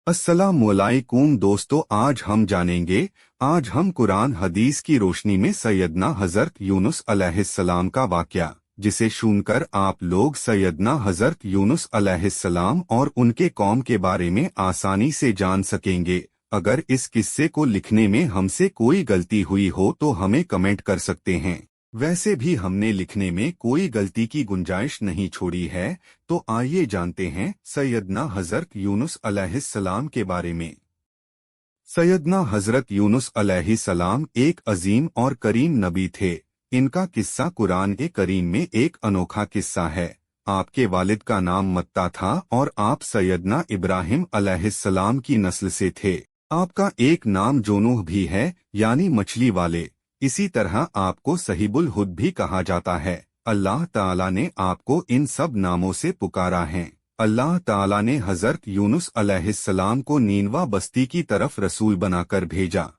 अस्सलामुअलैकुम दोस्तों, आज हम कुरान हदीस की रोशनी में सैयदना हज़रत यूनुस अलैहिस्सलाम का वाक़या, जिसे सुनकर आप लोग सैयदना हज़रत यूनुस अलैहिस्सलाम और उनके कौम के बारे में आसानी से जान सकेंगे। अगर इस किस्से को लिखने में हमसे कोई गलती हुई हो तो हमें कमेंट कर सकते हैं। वैसे भी हमने लिखने में कोई गलती की गुंजाइश नहीं छोड़ी है। तो आइए जानते हैं सैयदना हज़रत यूनुस अलैहिस्सलाम के बारे में। सैयदना हज़रत यूनुस अलैहिस्सलाम एक अजीम और करीम नबी थे। इनका किस्सा कुरान के करीम में एक अनोखा किस्सा है। आपके वालिद का नाम मत्ता था और आप सैयदना इब्राहिम अलैहिस्सलाम की नस्ल से थे। आपका एक नाम जोनूह भी है, यानी मछली वाले। इसी तरह आपको सहीबुल हुद भी कहा जाता है। अल्लाह ताला ने आपको इन सब नामों से पुकारा है। अल्लाह ताला ने हज़रत यूनुस अलैहिस्सलाम को नीनवा बस्ती की तरफ रसूल बनाकर भेजा।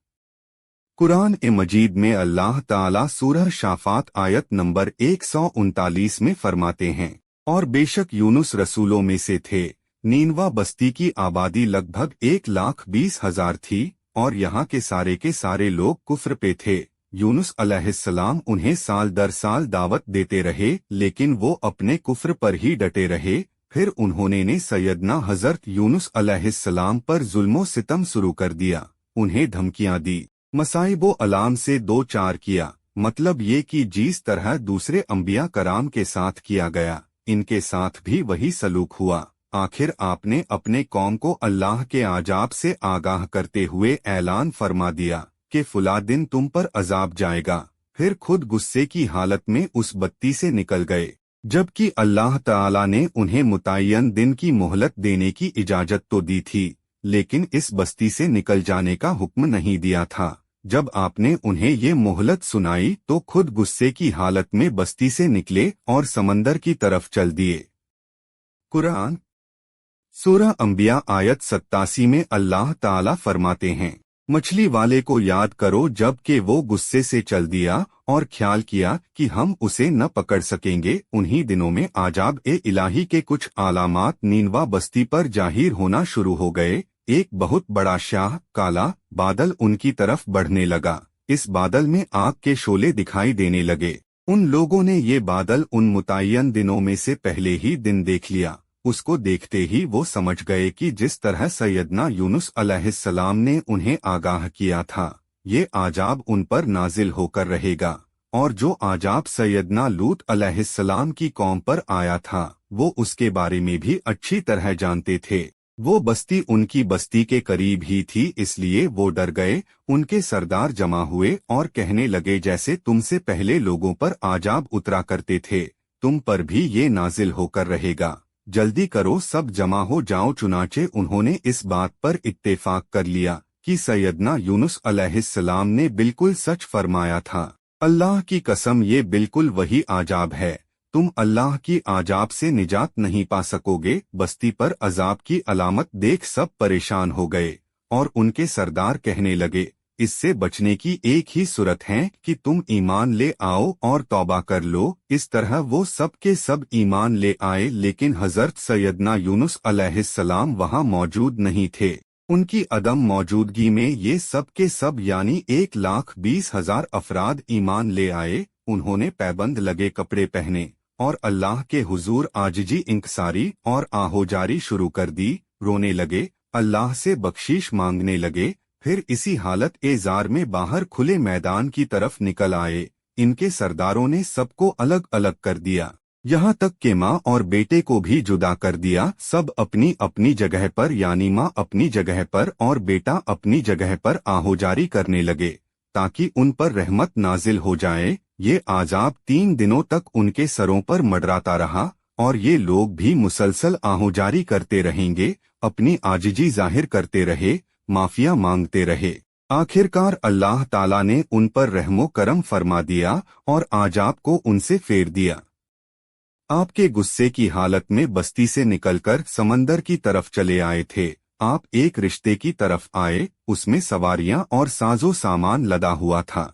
कुरान ए मजीद में अल्लाह ताला सूरह शाफात आयत नंबर 139 में फरमाते हैं, और बेशक यूनुस रसूलों में से थे। नीनवा बस्ती की आबादी लगभग 1,20,000 थी और यहाँ के सारे लोग कुफ्र पे थे। यूनुस अलैहिस्सलाम उन्हें साल दर साल दावत देते रहे, लेकिन वो अपने कुफ्र पर ही डटे रहे। फिर उन्होंने सैयदना हज़रत यूनुस अलैहिस्सलाम पर जुल्मो सितम शुरू कर दिया। उन्हें धमकियां दी, मसाइबो अलाम से दो चार किया। मतलब ये कि जिस तरह दूसरे अंबिया कराम के साथ किया गया, इनके साथ भी वही सलूक हुआ। आखिर आपने अपने कौम को अल्लाह के आजाब से आगाह करते हुए ऐलान फरमा दिया कि फुला दिन तुम पर अजाब जाएगा। फिर खुद गुस्से की हालत में उस बत्ती से निकल गए, जबकि अल्लाह ताला ने उन्हें मुतय्यन दिन की मोहलत देने की इजाजत तो दी थी, लेकिन इस बस्ती से निकल जाने का हुक्म नहीं दिया था। जब आपने उन्हें ये मोहलत सुनाई तो खुद गुस्से की हालत में बस्ती से निकले और समंदर की तरफ चल दिए। कुरान सूरह अंबिया आयत 87 में अल्लाह ताला फरमाते हैं, मछली वाले को याद करो जब कि वो गुस्से से चल दिया और ख्याल किया कि हम उसे न पकड़ सकेंगे। उन्हीं दिनों में आजाब ए इलाही के कुछ आलामात नीनवा बस्ती पर जाहिर होना शुरू हो गए। एक बहुत बड़ा शाह काला बादल उनकी तरफ बढ़ने लगा। इस बादल में आग के शोले दिखाई देने लगे। उन लोगों ने ये बादल उन मुतय्यन दिनों में से पहले ही दिन देख लिया। उसको देखते ही वो समझ गए कि जिस तरह सैयदना यूनुस अलैहिस्सलाम ने उन्हें आगाह किया था, ये आजाब उन पर नाजिल होकर रहेगा। और जो आजाब सैयदना लूत अलैहिस्सलाम की कौम पर आया था, वो उसके बारे में भी अच्छी तरह जानते थे। वो बस्ती उनकी बस्ती के करीब ही थी, इसलिए वो डर गए। उनके सरदार जमा हुए और कहने लगे, जैसे तुमसे पहले लोगों पर आजाब उतरा करते थे, तुम पर भी ये नाजिल होकर रहेगा। जल्दी करो, सब जमा हो जाओ। चुनाचे उन्होंने इस बात पर इत्तेफाक कर लिया कि सैयदना यूनुस अलैहिस्सलाम ने बिल्कुल सच फरमाया था। अल्लाह की कसम, ये बिल्कुल वही आजाब है। तुम अल्लाह की आजाब से निजात नहीं पा सकोगे। बस्ती पर अजाब की अलामत देख सब परेशान हो गए और उनके सरदार कहने लगे, इससे बचने की एक ही सूरत है कि तुम ईमान ले आओ और तौबा कर लो। इस तरह वो सब के सब ईमान ले आए, लेकिन हज़रत सैयदना यूनुस अलैहिस्सलाम वहां मौजूद नहीं थे। उनकी अदम मौजूदगी में ये सब के सब यानी 1,20,000 अफराद ईमान ले आए। उन्होंने पैबंद लगे कपड़े पहने और अल्लाह के हुजूर आजिजी इंकसारी और आहोजारी शुरू कर दी। रोने लगे, अल्लाह से बख्शीश मांगने लगे। फिर इसी हालत एजार में बाहर खुले मैदान की तरफ निकल आए। इनके सरदारों ने सबको अलग अलग कर दिया, यहाँ तक कि माँ और बेटे को भी जुदा कर दिया। सब अपनी अपनी जगह पर, यानी माँ अपनी जगह पर और बेटा अपनी जगह पर आहोजारी करने लगे, ताकि उन पर रहमत नाजिल हो जाए। ये आजाब 3 दिनों तक उनके सरों पर मंडराता रहा और ये लोग भी मुसलसल आहोजारी करते रहेंगे, अपनी आजिजी जाहिर करते रहे, माफिया मांगते रहे। आखिरकार अल्लाह ताला ने उन पर रहमो करम फरमा दिया और आजाब को उनसे फेर दिया। आपके गुस्से की हालत में बस्ती से निकलकर समंदर की तरफ चले आए थे। आप एक रिश्ते की तरफ आए, उसमें सवारियां और साजो सामान लदा हुआ था।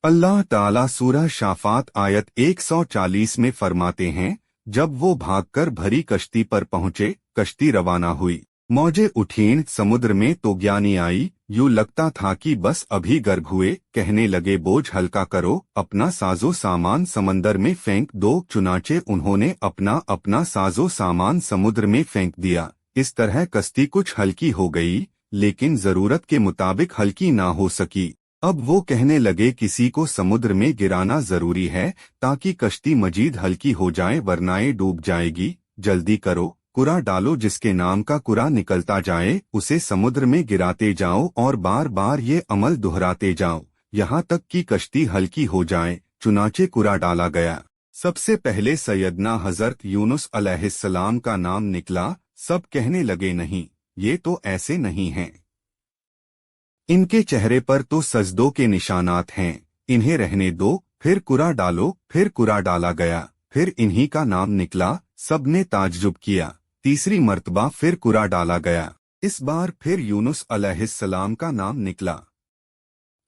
अल्लाह ताला सूरह शाफात आयत 140 में फरमाते हैं, जब वो भागकर भरी कश्ती पर पहुंचे, कश्ती रवाना हुई। मौजें उठीं समुद्र में तो ज्ञानी आई, यूं लगता था कि बस अभी गर्भ हुए। कहने लगे बोझ हल्का करो, अपना साजो सामान समंदर में फेंक दो। चुनाचे उन्होंने अपना अपना साजो सामान समुद्र में फेंक दिया। इस तरह कश्ती कुछ हल्की हो गई, लेकिन जरूरत के मुताबिक हल्की ना हो सकी। अब वो कहने लगे किसी को समुद्र में गिराना जरूरी है ताकि कश्ती मजीद हल्की हो जाए, वरना ये डूब जाएगी। जल्दी करो, कुरा डालो, जिसके नाम का कुरा निकलता जाए उसे समुद्र में गिराते जाओ और बार बार ये अमल दोहराते जाओ यहाँ तक कि कश्ती हल्की हो जाए। चुनाचे कुरा डाला गया। सबसे पहले सैयदना हजरत यूनुस अलैहिस्सलाम का नाम निकला। सब कहने लगे नहीं, ये तो ऐसे नहीं हैं। इनके चेहरे पर तो सजदों के निशानात हैं, इन्हें रहने दो। फिर कुरा डालो, फिर कुरा डाला गया, फिर इन्हीं का नाम निकला। सबने ताज्जुब किया। तीसरी मर्तबा फिर कुरा डाला गया। इस बार फिर यूनुस अलैहिस्सलाम का नाम निकला।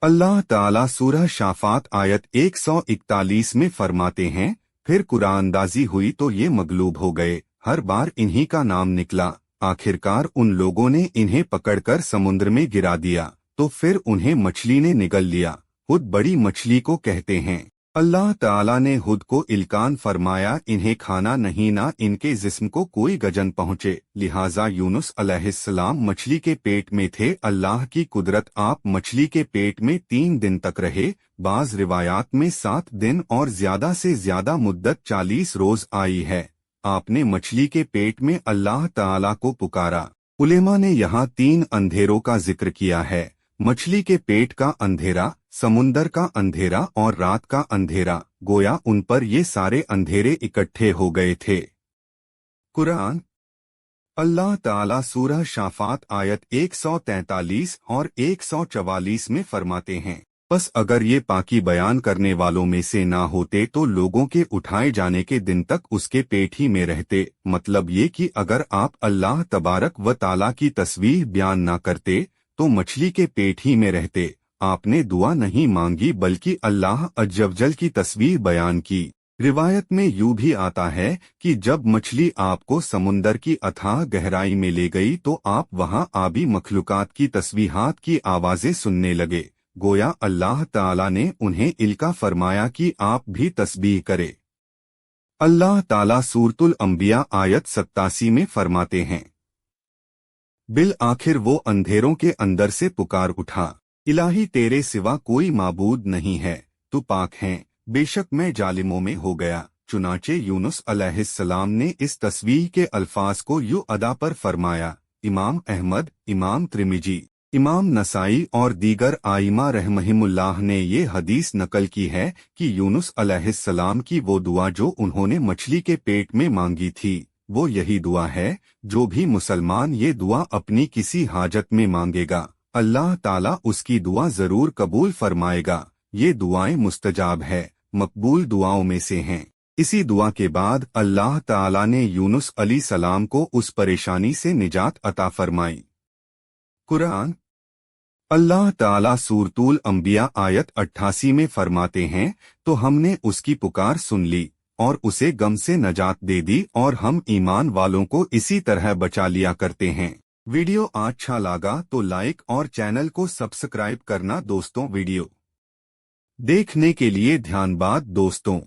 अल्लाह ताला सूरह शाफात आयत 141 में फरमाते हैं, फिर कुरानंदाजी हुई तो ये मगलूब हो गए। हर बार इन्हीं का नाम निकला। आखिरकार उन लोगों ने इन्हें पकड़कर समुद्र में गिरा दिया, तो फिर उन्हें मछली ने निगल लिया। हुद बड़ी मछली को कहते हैं। अल्लाह ताला ने हुद को इल्कान फरमाया, इन्हें खाना नहीं, ना इनके जिस्म को कोई गजन पहुँचे। लिहाजा यूनुस अलैहिस्सलाम मछली के पेट में थे। अल्लाह की कुदरत, आप मछली के पेट में 3 दिन तक रहे। बाज रिवायात में 7 दिन और ज्यादा से ज्यादा मुद्दत 40 रोज आई है। आपने मछली के पेट में अल्लाह ताला को पुकारा। उलेमा ने यहाँ 3 अंधेरों का जिक्र किया है। मछली के पेट का अंधेरा, समुंदर का अंधेरा और रात का अंधेरा। गोया उन पर ये सारे अंधेरे इकट्ठे हो गए थे। कुरान अल्लाह ताला सूरह शाफात आयत 143 और 144 में फरमाते हैं, बस अगर ये पाकी बयान करने वालों में से ना होते तो लोगों के उठाए जाने के दिन तक उसके पेट ही में रहते। मतलब ये कि अगर आप अल्लाह तबारक व ताला की तस्वीर बयान ना करते तो मछली के पेट ही में रहते। आपने दुआ नहीं मांगी बल्कि अल्लाह अज्जवजल की तस्वीर बयान की। रिवायत में यूं भी आता है कि जब मछली आपको समुंदर की अथाह गहराई में ले गई तो आप वहां आबी मखलूकात की तस्बीहात की आवाजें सुनने लगे। गोया अल्लाह ताला ने उन्हें इल्का फरमाया कि आप भी तस्बीह करे। अल्लाह ताला सूरतुल अंबिया आयत 87 में फरमाते हैं, बिल आखिर वो अंधेरों के अंदर से पुकार उठा, इलाही तेरे सिवा कोई माबूद नहीं है, तू पाक है, बेशक मैं जालिमों में हो गया। चुनाचे यूनुस अलैहिस्सलाम ने इस तस्वीर के अल्फाज को यूं अदा पर फरमाया। इमाम अहमद, इमाम त्रिमिजी, इमाम नसाई और दीगर आइमा रहमहिमुल्लाह ने ये हदीस नकल की है कि यूनुस अलैहिस्सलाम की वो दुआ जो उन्होंने मछली के पेट में मांगी थी, वो यही दुआ है। जो भी मुसलमान ये दुआ अपनी किसी हाजत में मांगेगा, अल्लाह ताला उसकी दुआ जरूर कबूल फरमाएगा। ये दुआएं मुस्तजाब है, मकबूल दुआओं में से हैं। इसी दुआ के बाद अल्लाह ताला ने यूनुस अलैहिस्सलाम को उस परेशानी से निजात अता फरमाई। कुरान अल्लाह ताला सूरतुल अंबिया आयत 88 में फरमाते हैं, तो हमने उसकी पुकार सुन ली और उसे गम से नजात दे दी और हम ईमान वालों को इसी तरह बचा लिया करते हैं। वीडियो अच्छा लगा तो लाइक और चैनल को सब्सक्राइब करना दोस्तों। वीडियो देखने के लिए धन्यवाद दोस्तों।